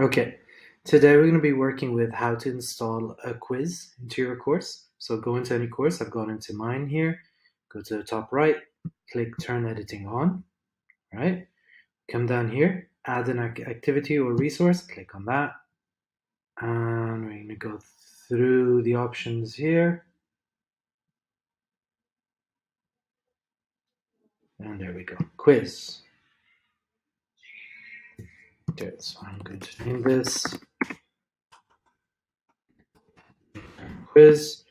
Okay, today we're going to be working with how to install a quiz into your course. So go into any course. I've gone into mine here. Go to the top right, click Turn Editing On, right? Come down here, add an activity or resource, click on that. And we're going to go through the options here. And there we go, quiz. Okay, so I'm going to name this quiz.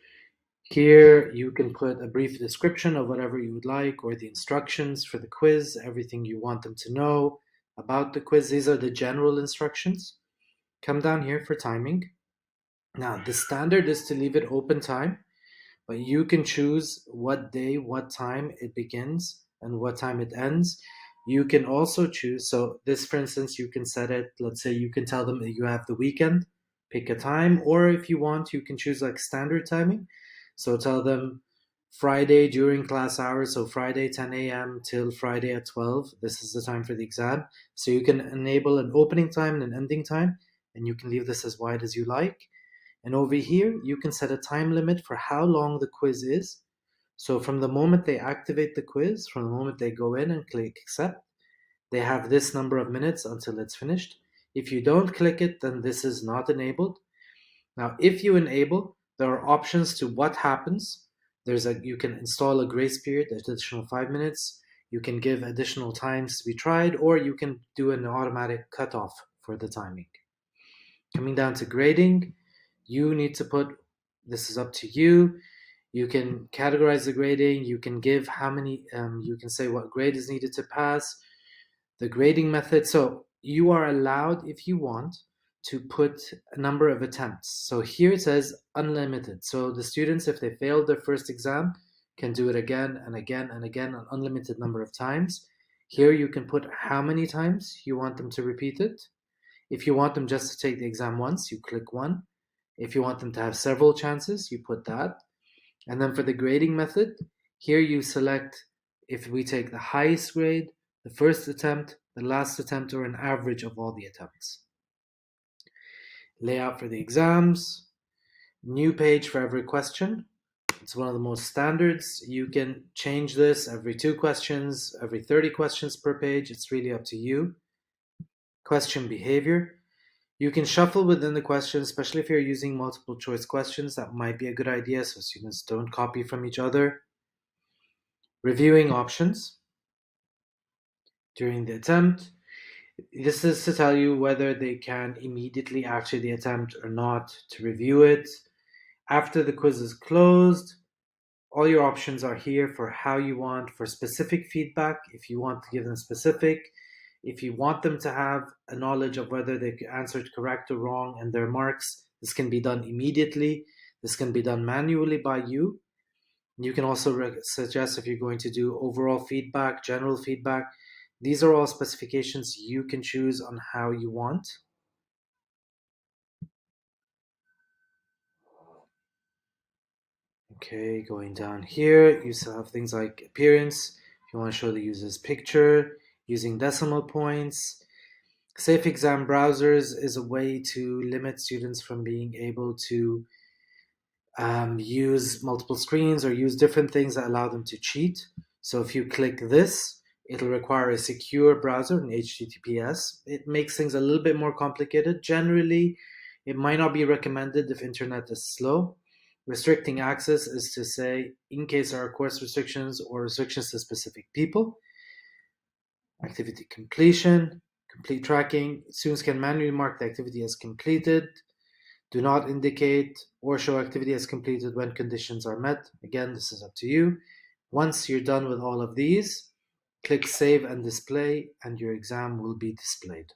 Here you can put a brief description of whatever you would like, or the instructions for the quiz, everything you want them to know about the quiz. These are the general instructions. Come down here for timing. Now the standard is to leave it open time, but you can choose what day, what time it begins and what time it ends. You can also choose, so this for instance, you can set it, let's say you can tell them that you have the weekend, pick a time, or if you want, you can choose like standard timing. So tell them Friday during class hours, so Friday 10 a.m. till Friday at 12. This is the time for the exam. So you can enable an opening time and an ending time, and you can leave this as wide as you like. And over here, you can set a time limit for how long the quiz is. So from the moment they activate the quiz, from the moment they go in and click accept, they have this number of minutes until it's finished. If you don't click it, then this is not enabled. Now, if you enable, there are options to what happens. You can install a grace period, additional 5 minutes. You can give additional times to be tried, or you can do an automatic cutoff for the timing. Coming down to grading, you need to put, this is up to you. You can categorize the grading. You can give how many, you can say what grade is needed to pass. The grading method. So you are allowed, if you want, to put a number of attempts. So here it says unlimited. So the students, if they failed their first exam, can do it again and again and again, an unlimited number of times. Here you can put how many times you want them to repeat it. If you want them just to take the exam once, you click 1. If you want them to have several chances, you put that. And then for the grading method, here you select if we take the highest grade, the first attempt, the last attempt, or an average of all the attempts. Layout for the exams, new page for every question. It's one of the most standards. You can change this every 2 questions, every 30 questions per page. It's really up to you. Question behavior. You can shuffle within the questions, especially if you're using multiple choice questions. That might be a good idea so students don't copy from each other. Reviewing options during the attempt. This is to tell you whether they can immediately after the attempt or not to review it. After the quiz is closed, all your options are here for how you want, for specific feedback, if you want to give them specific. If you want them to have a knowledge of whether they answered correct or wrong and their marks, this can be done immediately. This can be done manually by you. You can also suggest if you're going to do overall feedback, general feedback. These are all specifications you can choose on how you want. Okay, going down here, you still have things like appearance. If you want to show the user's picture, using decimal points. Safe exam browsers is a way to limit students from being able to use multiple screens or use different things that allow them to cheat. So if you click this, it'll require a secure browser, an HTTPS. It makes things a little bit more complicated. Generally, it might not be recommended if internet is slow. Restricting access is to say, in case there are course restrictions or restrictions to specific people. Activity completion, complete tracking. Students can manually mark the activity as completed. Do not indicate or show activity as completed when conditions are met. Again, this is up to you. Once you're done with all of these, click Save and Display, and your exam will be displayed.